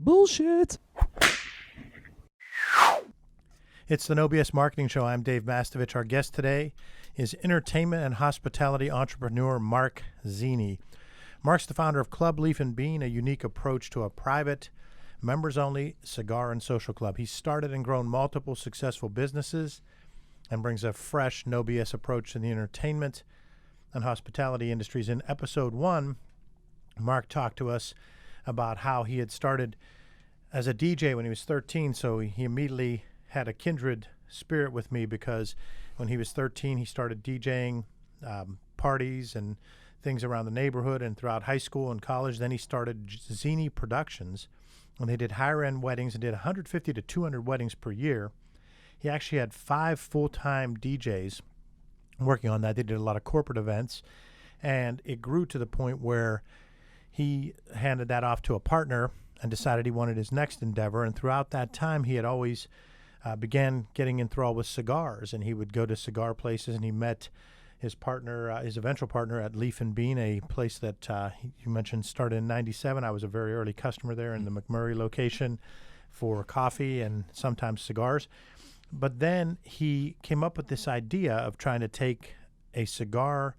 Bullshit. It's the No BS Marketing Show. I'm Dave Mastovich. Our guest today is entertainment and hospitality entrepreneur Mark Zini. Mark's the founder of Club Leaf and Bean, a unique approach to a private, members-only cigar and social club. He's started and grown multiple successful businesses and brings a fresh, no BS approach to the entertainment and hospitality industries. In episode 1, Mark talked to us about how he had started as a DJ when he was 13, so he immediately had a kindred spirit with me because when he was 13, he started DJing parties and things around the neighborhood and throughout high school and college. Then he started Zini Productions, and they did higher-end weddings and did 150 to 200 weddings per year. He actually had 5 full-time DJs working on that. They did a lot of corporate events, and it grew to the point where he handed that off to a partner and decided he wanted his next endeavor. And throughout that time, he had always began getting enthralled with cigars, and he would go to cigar places, and he met his partner, his eventual partner at Leaf and Bean, a place that you mentioned started in '97. I was a very early customer there in the McMurray location for coffee and sometimes cigars. But then he came up with this idea of trying to take a cigar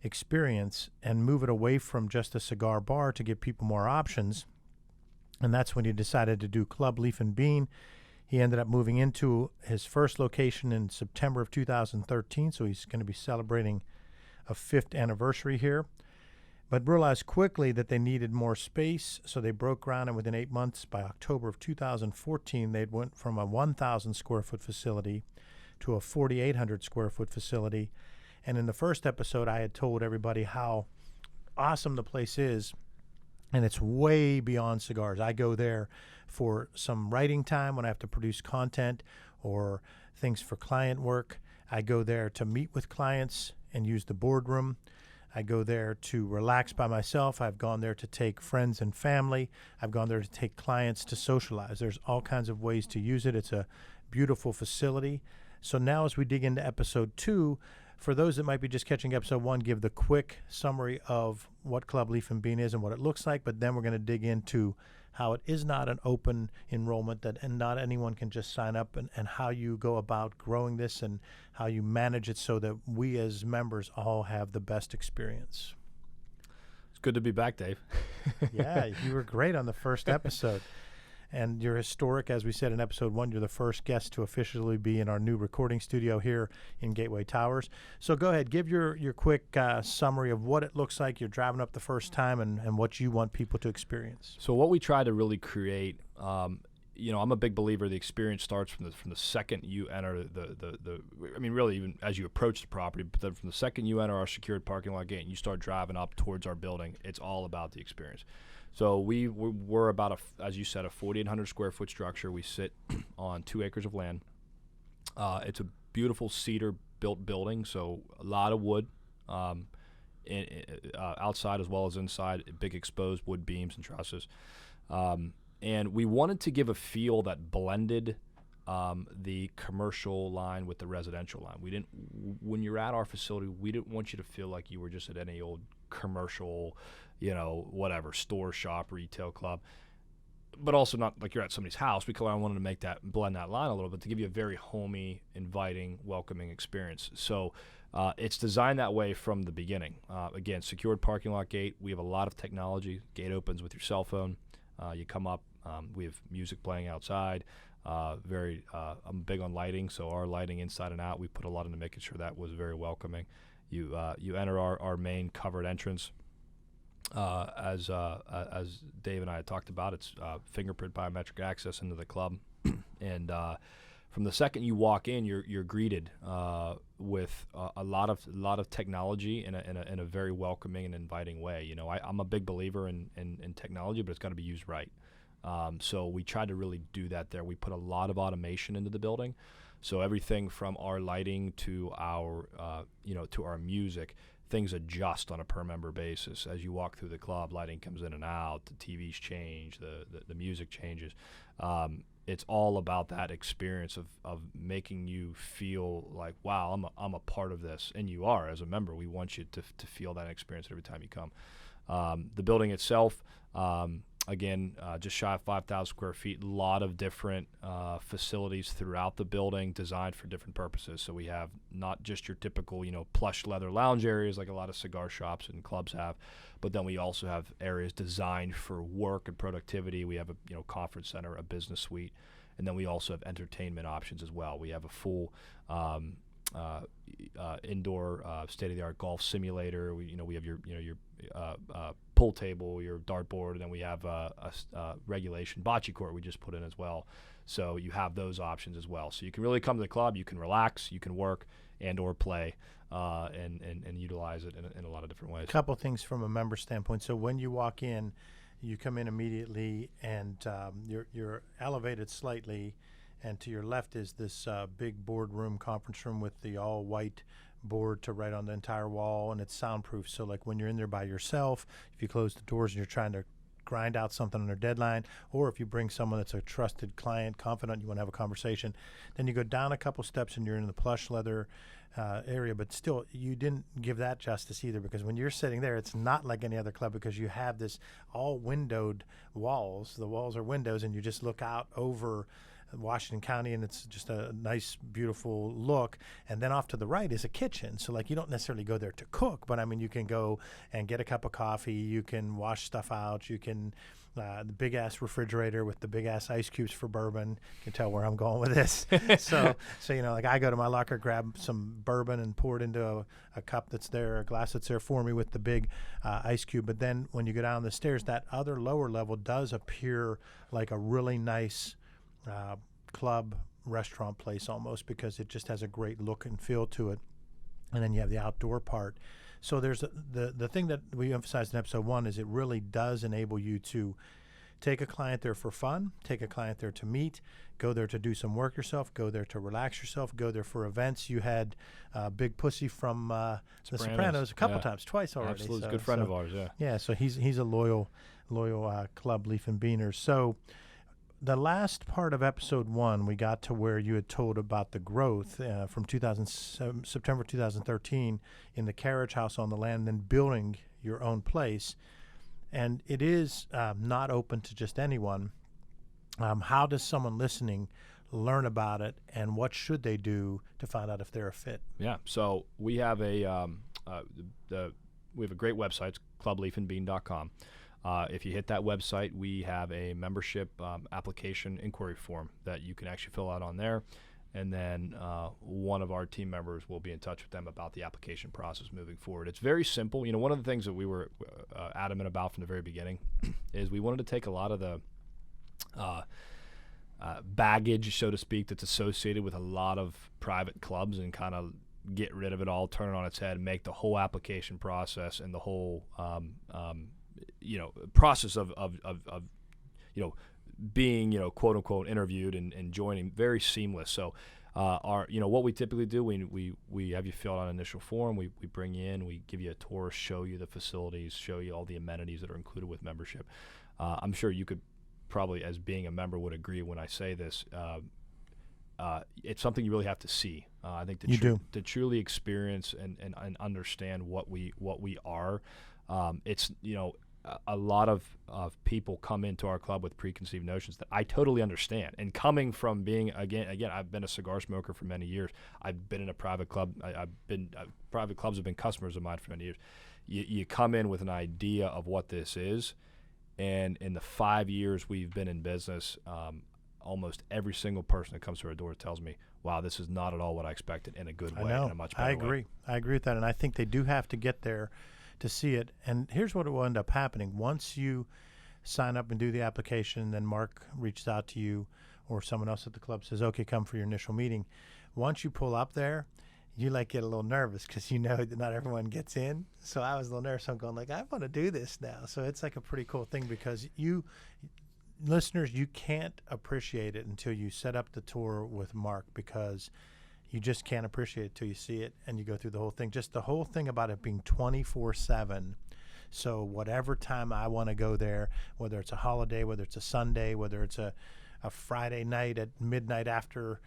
experience and move it away from just a cigar bar to give people more options. And that's when he decided to do Club Leaf and Bean. He ended up moving into his first location in September of 2013, so he's going to be celebrating a 5th anniversary here. But realized quickly that they needed more space, so they broke ground, and within 8 months, by October of 2014, they went from a 1,000 square foot facility to a 4,800 square foot facility. And in the first episode, I had told everybody how awesome the place is, and it's way beyond cigars. I go there for some writing time when I have to produce content or things for client work. I go there to meet with clients and use the boardroom. I go there to relax by myself. I've gone there to take friends and family. I've gone there to take clients to socialize. There's all kinds of ways to use it. It's a beautiful facility. So now as we dig into episode 2, for those that might be just catching episode 1, give the quick summary of what Club Leaf and Bean is and what it looks like, but then we're going to dig into how it is not an open enrollment and not anyone can just sign up, and how you go about growing this and how you manage it so that we as members all have the best experience. It's good to be back, Dave. Yeah, you were great on the first episode. And you're historic, as we said in episode 1. You're the first guest to officially be in our new recording studio here in Gateway Towers. So go ahead, give your quick summary of what it looks like you're driving up the first time and what you want people to experience. So what we try to really create, I'm a big believer the experience starts from the second you enter really even as you approach the property, but then from the second you enter our secured parking lot gate and you start driving up towards our building, it's all about the experience. So we're about, as you said, a 4,800 square foot structure. We sit on 2 acres of land. It's a beautiful cedar built building, so a lot of wood outside as well as inside, big exposed wood beams and trusses. And we wanted to give a feel that blended the commercial line with the residential line. When you're at our facility, we didn't want you to feel like you were just at any old commercial, whatever, store, shop, retail club, but also not like you're at somebody's house. We wanted to blend that line a little bit to give you a very homey, inviting, welcoming experience. So it's designed that way from the beginning. Again, secured parking lot gate. We have a lot of technology. Gate opens with your cell phone. You come up. We have music playing outside. I'm big on lighting, so our lighting inside and out, we put a lot into making sure that was very welcoming. You enter our main covered entrance. As Dave and I had talked about, it's fingerprint biometric access into the club, and from the second you walk in, you're greeted with a lot of technology in a very welcoming and inviting way. I'm a big believer in technology, but it's got to be used right. So we tried to really do that there. We put a lot of automation into the building, so everything from our lighting to our music. Things adjust on a per member basis as you walk through the club. Lighting comes in and out, the TVs change, the music changes. It's all about that experience of making you feel like, wow, I'm a part of this, and you are as a member. We want you to feel that experience every time you come. The building itself, Again, just shy of 5,000 square feet, a lot of different facilities throughout the building designed for different purposes. So we have not just your typical, plush leather lounge areas like a lot of cigar shops and clubs have, but then we also have areas designed for work and productivity. We have a, conference center, a business suite, and then we also have entertainment options as well. We have a full indoor state-of-the-art golf simulator. We have your pool table, your dartboard, and then we have a regulation bocce court we just put in as well. So you have those options as well. So you can really come to the club, you can relax, you can work and or play and utilize it in a lot of different ways. A couple things from a member standpoint. So when you walk in, you come in immediately and you're elevated slightly, and to your left is this big boardroom conference room with the all white board to right on the entire wall, and it's soundproof. So like when you're in there by yourself, if you close the doors and you're trying to grind out something on their deadline, or if you bring someone that's a trusted client, confident, you want to have a conversation, then you go down a couple steps and you're in the plush leather area. But still, you didn't give that justice either, because when you're sitting there, it's not like any other club, because you have this all windowed walls. The walls are windows, and you just look out over Washington County, and it's just a nice, beautiful look. And then off to the right is a kitchen. So like you don't necessarily go there to cook, but I mean, you can go and get a cup of coffee. You can wash stuff out. You can, the big ass refrigerator with the big ass ice cubes for bourbon. You can tell where I'm going with this. so like I go to my locker, grab some bourbon and pour it into a cup that's there, a glass that's there for me with the big ice cube. But then when you go down the stairs, that other lower level does appear like a really nice club restaurant place almost, because it just has a great look and feel to it. And then you have the outdoor part. So there's the thing that we emphasized in episode 1 is it really does enable you to take a client there for fun, take a client there to meet, go there to do some work yourself, go there to relax yourself, go there for events. You had Big Pussy from The Sopranos a couple times, twice already. Absolutely, so, good friend of ours, yeah. Yeah, so he's a loyal Club Leaf and Beaners. So the last part of episode 1, we got to where you had told about the growth from September 2013 in the carriage house on the land, and then building your own place. And it is not open to just anyone. How does someone listening learn about it, and what should they do to find out if they're a fit? Yeah, so we have we have a great website, it's clubleafandbean.com. If you hit that website, we have a membership application inquiry form that you can actually fill out on there. And then one of our team members will be in touch with them about the application process moving forward. It's very simple. One of the things that we were adamant about from the very beginning is we wanted to take a lot of the baggage, so to speak, that's associated with a lot of private clubs and kind of get rid of it all, turn it on its head, and make the whole application process and the whole process of being, quote unquote, interviewed and joining very seamless. So what we typically do, we have you fill out an initial form, we bring you in, we give you a tour, show you the facilities, show you all the amenities that are included with membership. I'm sure you could probably, as being a member, would agree when I say this. It's something you really have to see. I think to truly experience and understand what we are. It's a lot of people come into our club with preconceived notions that I totally understand. And coming from being again, I've been a cigar smoker for many years. I've been in a private club. Private clubs have been customers of mine for many years. You come in with an idea of what this is, and in the 5 years we've been in business, almost every single person that comes to our door tells me, "Wow, this is not at all what I expected," in a good way, in a much better way. I agree with that, and I think they do have to get there to see it. And here's what will end up happening. Once you sign up and do the application, then Mark reaches out to you, or someone else at the club says, okay, come for your initial meeting. Once you pull up there, you get a little nervous because you know that not everyone gets in. So I was a little nervous. I'm going I want to do this now. So it's a pretty cool thing, because listeners, you can't appreciate it until you set up the tour with Mark, because you just can't appreciate it till you see it and you go through the whole thing. Just the whole thing about it being 24/7. So whatever time I want to go there, whether it's a holiday, whether it's a Sunday, whether it's a Friday night at midnight after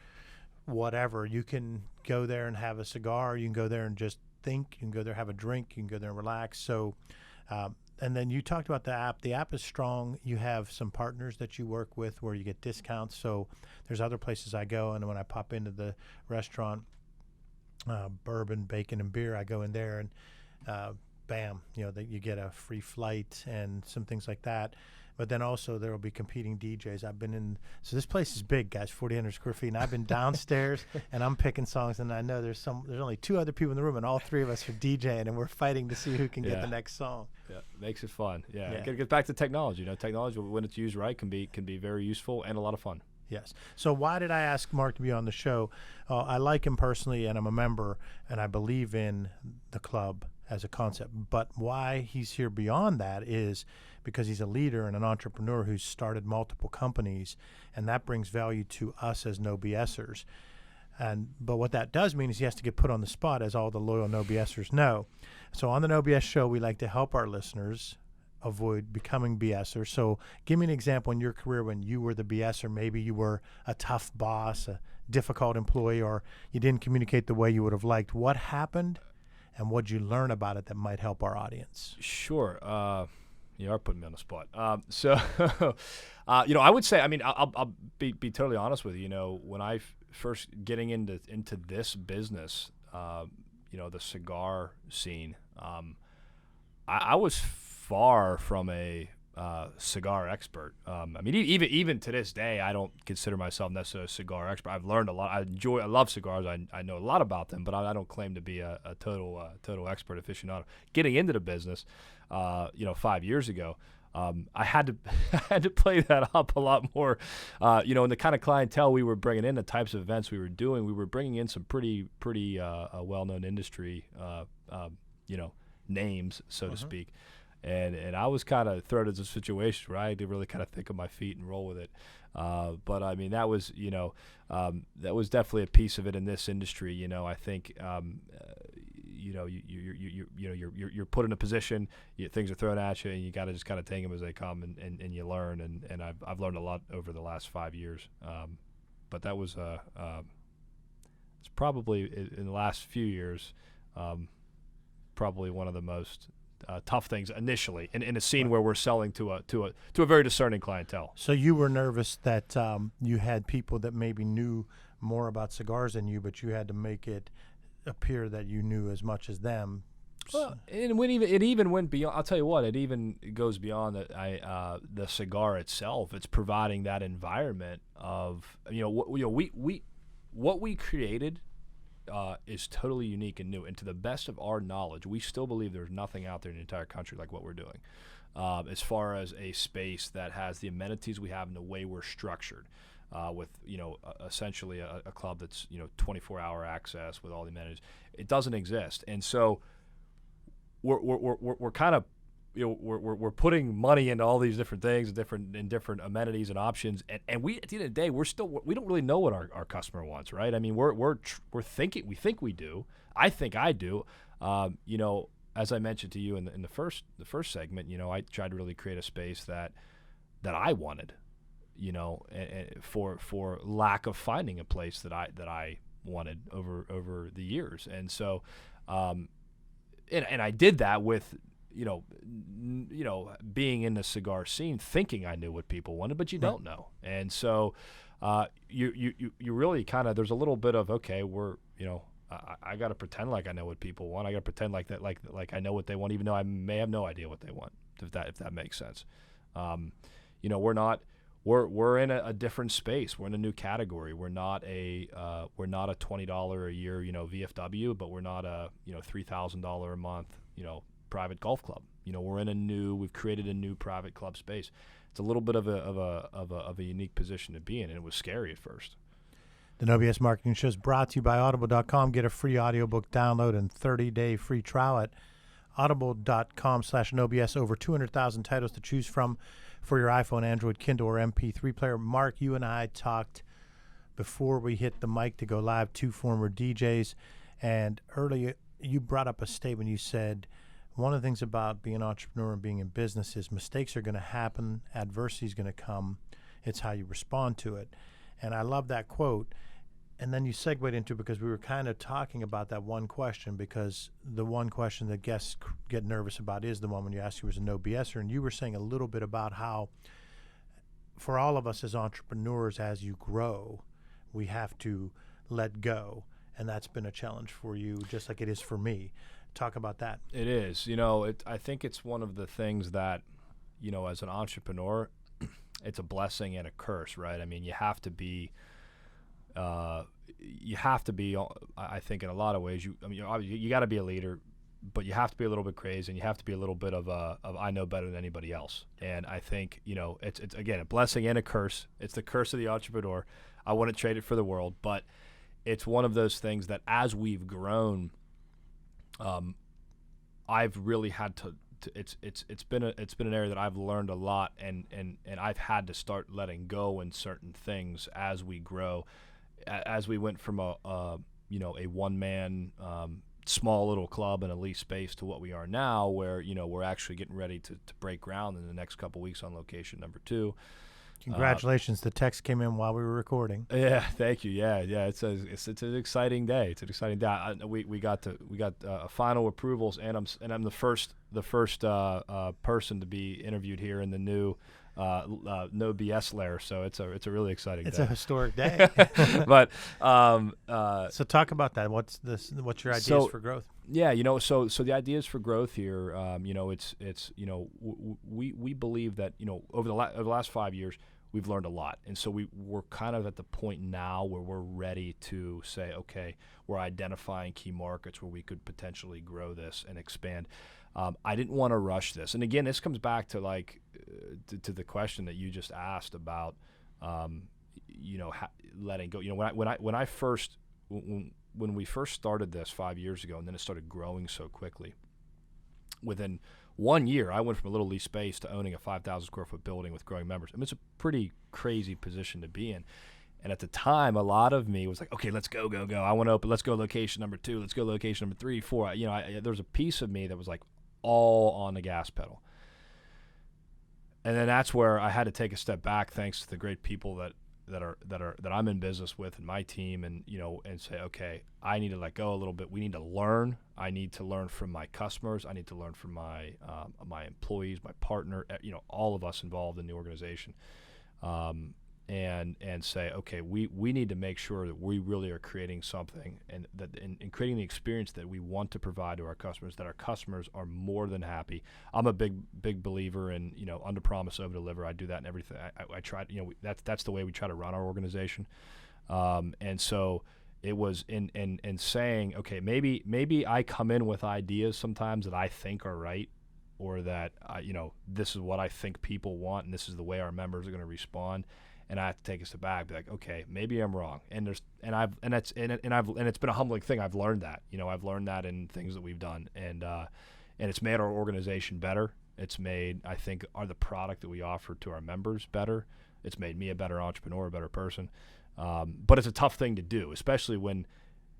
whatever, you can go there and have a cigar. You can go there and just think. You can go there, have a drink. You can go there and relax. So and then you talked about the app. The app is strong. You have some partners that you work with where you get discounts. So there's other places I go, and when I pop into the restaurant, bourbon, bacon, and beer, I go in there and bam, that you get a free flight and some things like that. But then also there will be competing DJs. I've been in, so this place is big, guys, 4,800 square feet. And I've been downstairs and I'm picking songs, and I know there's only 2 other people in the room, and all 3 of us are DJing, and we're fighting to see who can get the next song. Yeah, makes it fun. Yeah, it gets back to technology. Technology, when it's used right, can be very useful and a lot of fun. Yes. So why did I ask Mark to be on the show? I like him personally, and I'm a member, and I believe in the club as a concept. But why he's here beyond that is because he's a leader and an entrepreneur who's started multiple companies, and that brings value to us as no BSers. But what that does mean is he has to get put on the spot, as all the loyal no BSers know. So on the No BS show, we like to help our listeners avoid becoming BSers. So give me an example in your career when you were the BSer. Maybe you were a tough boss, a difficult employee, or you didn't communicate the way you would have liked. What happened, and what did you learn about it that might help our audience? Sure. You are putting me on the spot. I would say, I'll be totally honest with you. When I first getting into this business, the cigar scene, I was far from a cigar expert. Even to this day, I don't consider myself necessarily a cigar expert. I've learned a lot. I love cigars. I know a lot about them, but I don't claim to be a total expert aficionado. Getting into the business, 5 years ago, I had to play that up a lot more. And the kind of clientele we were bringing in, the types of events we were doing, we were bringing in some pretty well-known industry, names, so to speak. And I was kind of thrown into a situation where I had to really kind of think on my feet and roll with it. But that was, that was definitely a piece of it in this industry. I think, you're put in a position, things are thrown at you, and you got to just kind of take them as they come, and you learn. And I've learned a lot over the last 5 years. But that was, it's probably in the last few years, probably one of the most tough things initially in a scene where we're selling to a very discerning clientele. So you were nervous that you had people that maybe knew more about cigars than you, but you had to make it appear that you knew as much as them. Well, it even went beyond. I'll tell you what, it even goes beyond the cigar itself. It's providing that environment of what we created. Is totally unique and new, and to the best of our knowledge, we still believe there's nothing out there in the entire country like what we're doing, as far as a space that has the amenities we have and the way we're structured, with essentially a club that's 24-hour access with all the amenities. It doesn't exist, and so we're kind of we're putting money into all these different things, different amenities and options, and we, at the end of the day, we don't really know what our customer wants, right? I mean, we're thinking, we think we do. I think I do. As I mentioned to you in the first segment, I tried to really create a space that I wanted, for lack of finding a place that I wanted over the years, and so, and I did that with. Being in the cigar scene, thinking I knew what people wanted, but you don't know, and so you really kind of, there's a little bit of, okay, I got to pretend like I know what people want. I got to pretend like that, like I know what they want, even though I may have no idea what they want. If that makes sense, we're in a different space. We're in a new category. We're not a $20 a year VFW, but we're not a $3,000 a month private golf club. We've created a new private club space. It's a little bit of a unique position to be in, and it was scary at first. The No BS Marketing Show is brought to you by Audible.com. Get a free audiobook download and 30-day free trial at audible.com/NoBS. Over 200,000 titles to choose from for your iPhone, Android, Kindle, or MP3 player. Mark, you and I talked before we hit the mic to go live, 2 former DJs, and earlier you brought up a statement. You said, one of the things about being an entrepreneur and being in business is mistakes are going to happen, adversity is going to come. It's how you respond to it. And I love that quote. And then you segued into, because we were kind of talking about that one question, because the one question that guests get nervous about is the one when you asked you was a no BSer, and you were saying a little bit about how for all of us as entrepreneurs, as you grow, we have to let go, and that's been a challenge for you, just like it is for me. Talk about that. It is. I think it's one of the things that, as an entrepreneur, it's a blessing and a curse, right? I mean, you have to be, I think in a lot of ways, you got to be a leader, but you have to be a little bit crazy, and you have to be a little bit of I know better than anybody else. And I think, it's again, a blessing and a curse. It's the curse of the entrepreneur. I wouldn't trade it for the world, but it's one of those things that as we've grown, I've really had to it's been an area that I've learned a lot, and I've had to start letting go in certain things as we grow, as we went from a one-man small little club in a leased space to what we are now, where we're actually getting ready to break ground in the next couple weeks on location number 2. Congratulations! The text came in while we were recording. Yeah, thank you. Yeah. It's an exciting day. It's an exciting day. We got final approvals, and I'm the first person to be interviewed here in the new no BS layer. So it's a really exciting day. It's a historic day. But so talk about that. What's your ideas for growth? Yeah, so the ideas for growth here, we believe that over the last 5 years we've learned a lot, and so we're kind of at the point now where we're ready to say, okay, we're identifying key markets where we could potentially grow this and expand. I didn't want to rush this, and again, this comes back to to the question that you just asked about, letting go. When we first started this 5 years ago, and then it started growing so quickly, within 1 year, I went from a little lease space to owning a 5,000 square foot building with growing members. I mean, it's a pretty crazy position to be in. And at the time, a lot of me was like, okay, let's go. I want to open. Let's go location number 2. Let's go location number 3, 4. There was a piece of me that was like all on the gas pedal. And then that's where I had to take a step back, thanks to the great people that I'm in business with, and my team, and and say, okay, I need to let go a little bit. We need to learn. I need to learn from my customers. I need to learn from my employees, my partner, all of us involved in the organization, and say, okay, we need to make sure that we really are creating something, and that in creating the experience that we want to provide to our customers, that our customers are more than happy. I'm a big believer in under promise, over deliver. I do that in everything. I try that's the way we try to run our organization, and so it was in saying, okay, maybe I come in with ideas sometimes that I think are right, or that this is what I think people want, and this is the way our members are going to respond. And I have to take a step back, be like, okay, maybe I'm wrong. And it's been a humbling thing. I've learned that. I've learned that in things that we've done, and it's made our organization better. It's made, I think, the product that we offer to our members better. It's made me a better entrepreneur, a better person. But it's a tough thing to do, especially when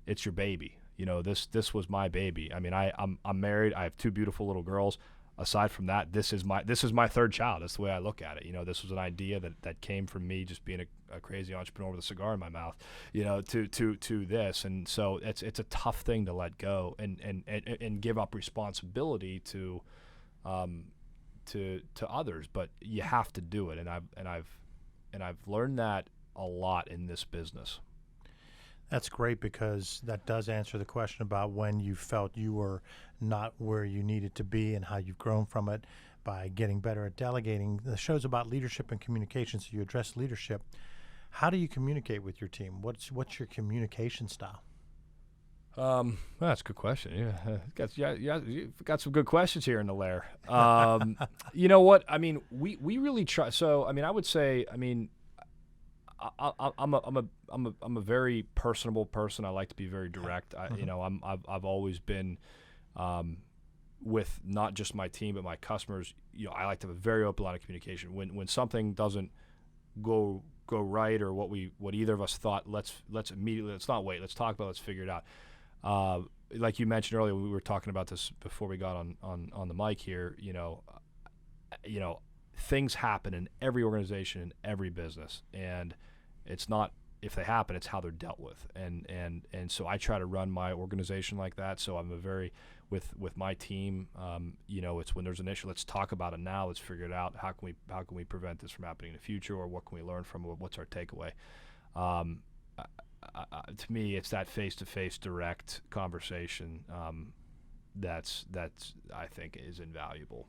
it's your baby. This was my baby. I mean, I'm married. I have 2 beautiful little girls. Aside from that, this is my 3rd child. That's the way I look at it. This was an idea that came from me just being a crazy entrepreneur with a cigar in my mouth, to this. And so it's a tough thing to let go and give up responsibility to others, but you have to do it. And I've learned that a lot in this business. That's great, because that does answer the question about when you felt you were not where you needed to be, and how you've grown from it by getting better at delegating. The show's about leadership and communication, so you address leadership. How do you communicate with your team? What's your communication style? That's a good question. You've got some good questions here in the lair. You know what? I mean, we really try. So, I mean, I would say, I'm a very personable person. I like to be very direct. I've always been, with not just my team but my customers. I like to have a very open line of communication. When something doesn't go right, or what either of us thought, let's not wait. Let's talk about it. Let's figure it out. Like you mentioned earlier, we were talking about this before we got on the mic here. Things happen in every organization, in every business, and it's not if they happen, it's how they're dealt with, and so I try to run my organization like that. So I'm a very with my team. It's when there's an issue, let's talk about it now. Let's figure it out. How can we prevent this from happening in the future, or what can we learn from it? What's our takeaway? To me, it's that face-to-face, direct conversation that's I think is invaluable.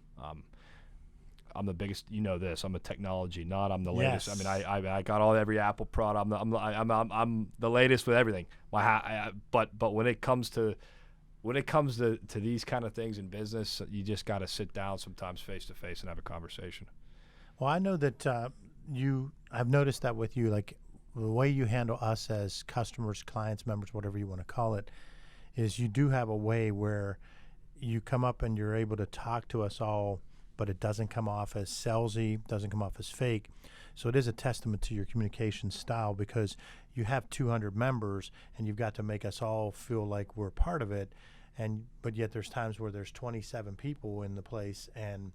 I'm the biggest, this. I'm a technology nut. I'm the latest. Yes. I mean, I got every Apple product. I'm the latest with everything. But when it comes to these kind of things in business, you just got to sit down sometimes face to face and have a conversation. Well, I know that I've noticed that with you, like the way you handle us as customers, clients, members, whatever you want to call it, is you do have a way where you come up and you're able to talk to us all, but it doesn't come off as salesy, doesn't come off as fake. So it is a testament to your communication style, because you have 200 members and you've got to make us all feel like we're part of it. But yet there's times where there's 27 people in the place, and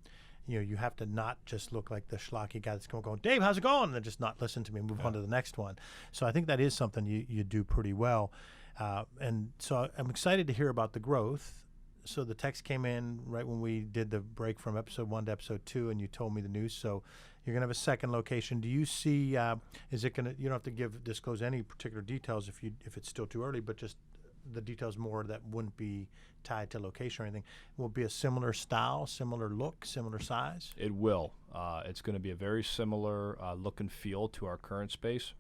you have to not just look like the schlocky guy that's going, Dave, how's it going? And then just not listen to me, move on to the next one. So I think that is something you do pretty well. And so I'm excited to hear about the growth. So the text came in right when we did the break from episode 1 to episode 2, and you told me the news. So you're going to have a second location. Do you see, is it going to, you don't have to disclose any particular details if it's still too early, but just the details more that wouldn't be tied to location or anything. Will it be a similar style, similar look, similar size? It will. It's going to be a very similar look and feel to our current space.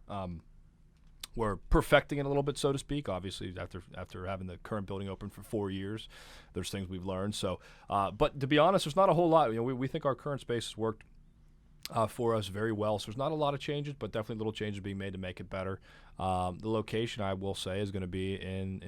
We're perfecting it a little bit, so to speak. Obviously, after having the current building open for 4 years, there's things we've learned. So, but to be honest, there's not a whole lot. We think our current space has worked for us very well. So there's not a lot of changes, but definitely little changes being made to make it better. The location, I will say, is going to be in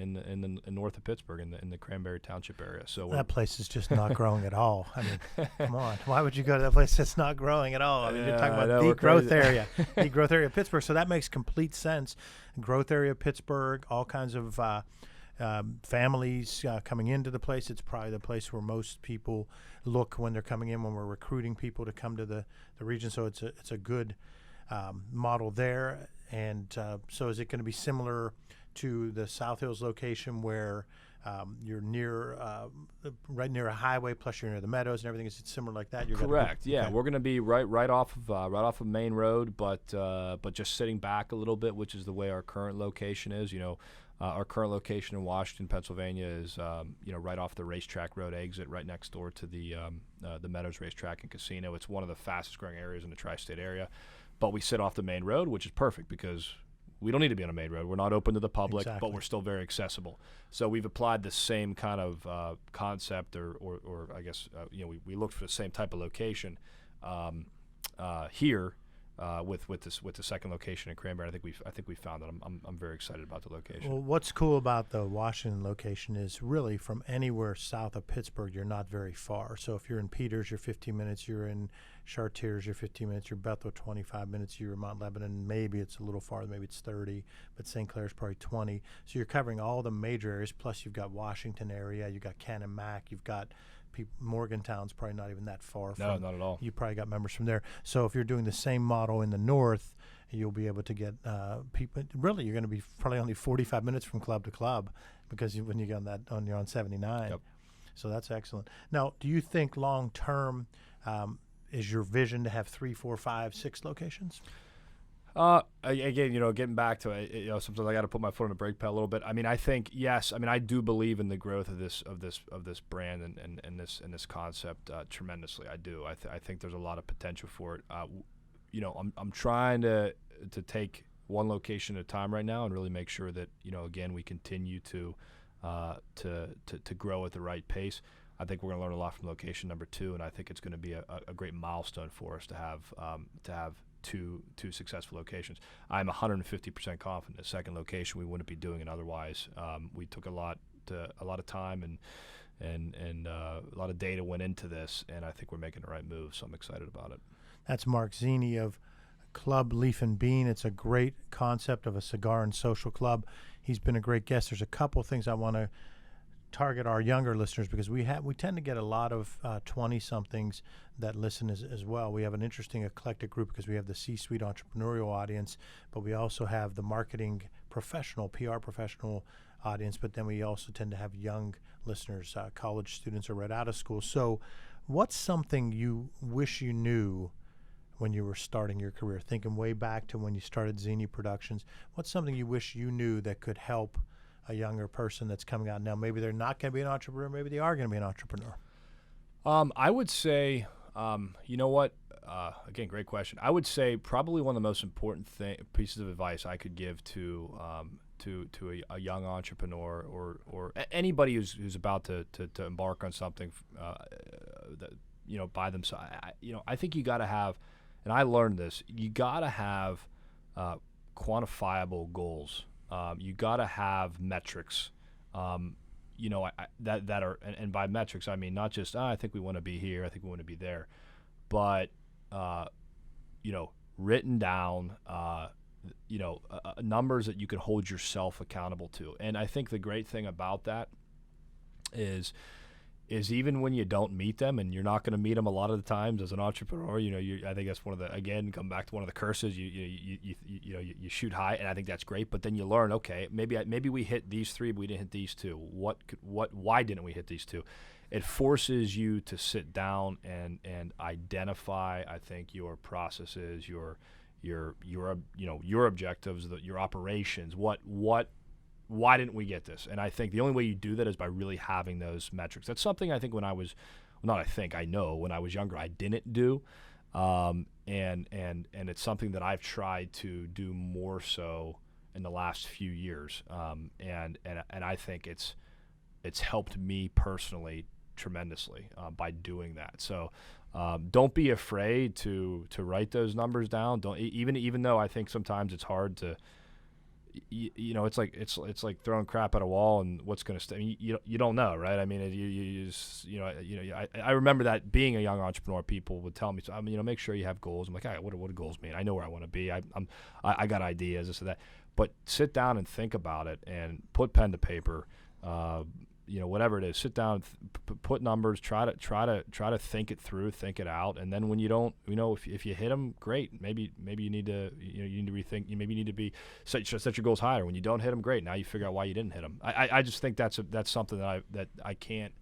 north of Pittsburgh, in the Cranberry Township area. So that place is just not growing at all. I mean, come on, why would you go to that place that's not growing at all? I mean, you're talking about deep growth area, deep growth area of Pittsburgh. So that makes complete sense. Growth area of Pittsburgh, all kinds of families coming into the place. It's probably the place where most people look when they're coming in, when we're recruiting people to come to the region. So it's a good model there. And so is it going to be similar to the South Hills location, where you're right near a highway, plus you're near the meadows and everything? Is it similar like that? Correct. Yeah, okay. We're going to be right off of Main Road, but just sitting back a little bit, which is the way our current location is. Our current location in Washington, Pennsylvania, is right off the racetrack road exit, right next door to the Meadows Racetrack and Casino. It's one of the fastest growing areas in the tri-state area. But we sit off the main road, which is perfect because we don't need to be on a main road. We're not open to the public, exactly. But we're still very accessible. So we've applied the same kind of concept, or I guess we looked for the same type of location here with the second location in Cranberry. I think we found that. I'm very excited about the location. Well, what's cool about the Washington location is really from anywhere south of Pittsburgh, you're not very far. So if you're in Peters, you're 15 minutes. You're in Chartiers, you're 15 minutes. You're Bethel, 25 minutes. You're Mount Lebanon, maybe it's a little farther, maybe it's 30, but St. Clair's probably 20. So you're covering all the major areas. Plus you've got Washington area, you've got Cannon Mac, you've got Morgantown's probably not even that far. No, not at all. You probably got members from there. So if you're doing the same model in the north, you'll be able to get people. Really, you're going to be probably only 45 minutes from club to club, because when you get you're on 79. Yep. So that's excellent. Now, do you think long term is your vision to have 3, 4, 5, 6 locations? Again, getting back to it, sometimes I got to put my foot on the brake pedal a little bit. I mean, I think yes. I mean, I do believe in the growth of this brand and this concept tremendously. I do. I think there's a lot of potential for it. I'm trying to take one location at a time right now and really make sure that again we continue to grow at the right pace. I think we're going to learn a lot from location number 2, and I think it's going to be a great milestone for us to have two successful locations. I'm 150% confident the second location we wouldn't be doing it otherwise. We took a lot of time and a lot of data went into this, and I think we're making the right move. So I'm excited about it. That's Mark Zini of Club Leaf and Bean. It's a great concept of a cigar and social club. He's been a great guest. There's a couple things I want to target our younger listeners because we tend to get a lot of 20-somethings that listen as well. We have an interesting eclectic group because we have the C-suite entrepreneurial audience, but we also have the marketing professional, PR professional audience, but then we also tend to have young listeners, college students or right out of school. So what's something you wish you knew when you were starting your career, thinking way back to when you started Zini Productions? What's something you wish you knew that could help a younger person that's coming out now? Maybe they're not going to be an entrepreneur. Maybe they are going to be an entrepreneur. I would say, you know what? Again, great question. I would say probably one of the most important pieces of advice I could give to a young entrepreneur or anybody who's about to embark on something, that, by themselves. I think you got to have, and I learned this. You got to have quantifiable goals. You got to have metrics, that are, and by metrics I mean not just I think we want to be here, I think we want to be there, but written down, numbers that you can hold yourself accountable to. And I think the great thing about that is even when you don't meet them, and you're not going to meet them a lot of the times as an entrepreneur, I think that's one of the, again, come back to one of the curses, you shoot high, and I think that's great, but then you learn, okay, maybe we hit these three, but we didn't hit these two. Why didn't we hit these two? It forces you to sit down and identify, I think, your processes, your objectives, your operations, why didn't we get this? And I think the only way you do that is by really having those metrics. That's something I think I know when I was younger I didn't do, and it's something that I've tried to do more so in the last few years, and I think it's helped me personally tremendously by doing that. So don't be afraid to write those numbers down. Don't even though I think sometimes it's hard to. It's like throwing crap at a wall, and what's going to stay. You don't know, right? I mean, I remember that being a young entrepreneur, people would tell me, make sure you have goals. I'm like, all right, what do goals mean? I know where I want to be. I got ideas, this or that. But sit down and think about it, and put pen to paper. Whatever it is, sit down, put numbers, try to think it through, think it out, and then when you don't, if you hit them, great. Maybe you need to, you need to rethink. You maybe need to set your goals higher. When you don't hit them, great. Now you figure out why you didn't hit them. I just think that's something that I can't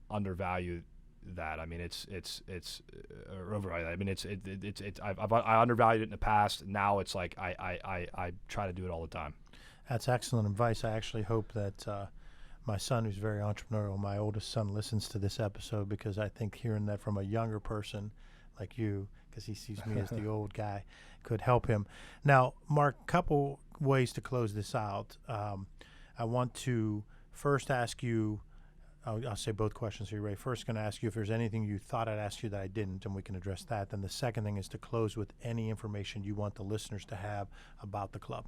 undervalue that. I mean, it's overvalue. I mean, I undervalued it in the past. Now it's like I try to do it all the time. That's excellent advice. I actually hope that my son, who's very entrepreneurial, my oldest son, listens to this episode, because I think hearing that from a younger person like you, because he sees me as the old guy, could help him. Now, Mark, a couple ways to close this out. I want to first ask you, I'll say both questions here, Ray. First, going to ask you if there's anything you thought I'd ask you that I didn't, and we can address that. Then the second thing is to close with any information you want the listeners to have about the club.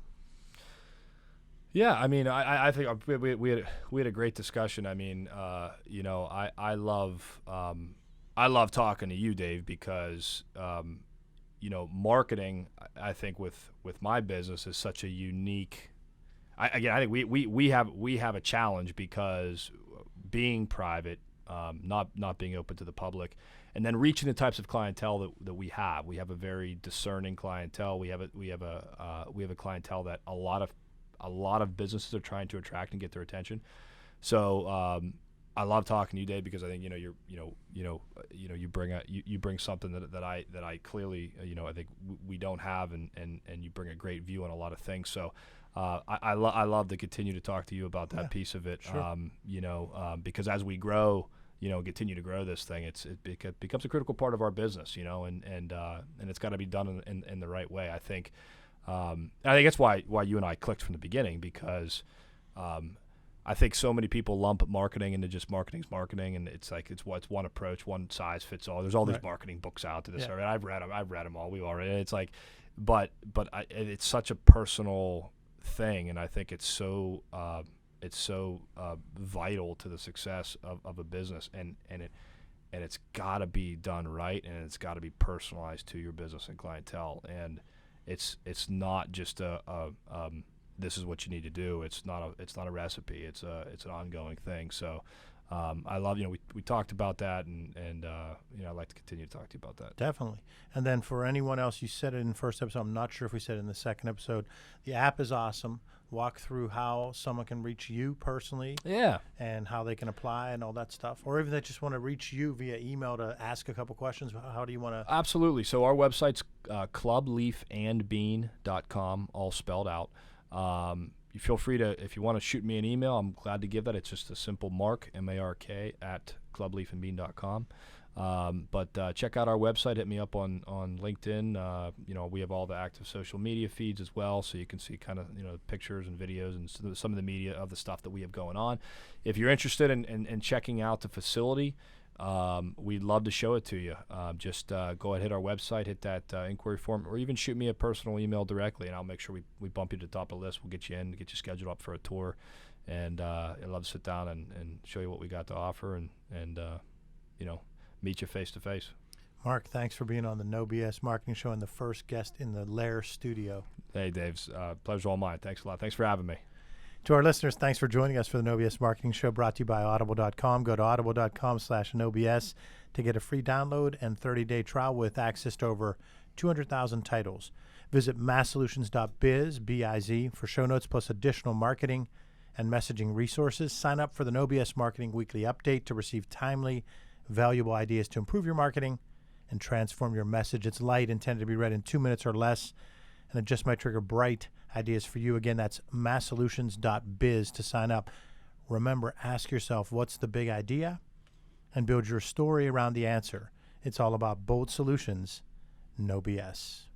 Yeah, I mean, I think we had a great discussion. I mean, I love talking to you, Dave, because marketing, I think with my business is such a unique. I think we have a challenge because being private, not being open to the public, and then reaching the types of clientele that we have. We have a very discerning clientele. We have a clientele that a lot of businesses are trying to attract and get their attention. So I love talking to you, Dave, because I think you bring something that I clearly I think we don't have, and you bring a great view on a lot of things. So I love to continue to talk to you about that piece of it. Sure. Because as we grow, continue to grow this thing, it becomes a critical part of our business, and it's got to be done in the right way. I think that's why you and I clicked from the beginning, because I think so many people lump marketing into just marketing's marketing, and it's one approach, one size fits all. There's all these marketing books out to this. Yeah. I've read them all. We've already. It's like, but it's such a personal thing, and I think it's so vital to the success of a business, and it's got to be done right, and it's got to be personalized to your business and clientele, and it's not just this is what you need to do. It's not a recipe. It's an ongoing thing. So I love, we talked about that, and I'd like to continue to talk to you about that. Definitely. And then for anyone else, you said it in the first episode. I'm not sure if we said it in the second episode. The app is awesome. Walk through how someone can reach you personally. Yeah. And how they can apply and all that stuff. Or even they just want to reach you via email to ask a couple questions. How do you want to? Absolutely. So our website's clubleafandbean.com, all spelled out. You feel free to, if you want to shoot me an email, I'm glad to give that. It's just a simple Mark, M-A-R-K, at clubleafandbean.com. But check out our website. Hit me up on LinkedIn. We have all the active social media feeds as well, so you can see kind of pictures and videos and some of the media of the stuff that we have going on. If you're interested in checking out the facility, we'd love to show it to you. Just go ahead, hit our website, hit that inquiry form, or even shoot me a personal email directly, and I'll make sure we bump you to the top of the list. We'll get you in, get you scheduled up for a tour, and I'd love to sit down and show you what we got to offer and meet you face to face. Mark, thanks for being on the No BS Marketing Show and the first guest in the Lair studio. Hey, Dave. Pleasure's all mine. Thanks a lot. Thanks for having me. To our listeners, thanks for joining us for the No BS Marketing Show, brought to you by Audible.com. Go to audible.com/NoBS to get a free download and 30-day trial with access to over 200,000 titles. Visit massolutions.biz, B-I-Z, for show notes plus additional marketing and messaging resources. Sign up for the No BS Marketing Weekly Update to receive timely, valuable ideas to improve your marketing and transform your message. It's light, intended to be read in 2 minutes or less, and it just might trigger bright ideas for you. Again, that's massolutions.biz to sign up. Remember, ask yourself, what's the big idea? And build your story around the answer. It's all about bold solutions, no BS.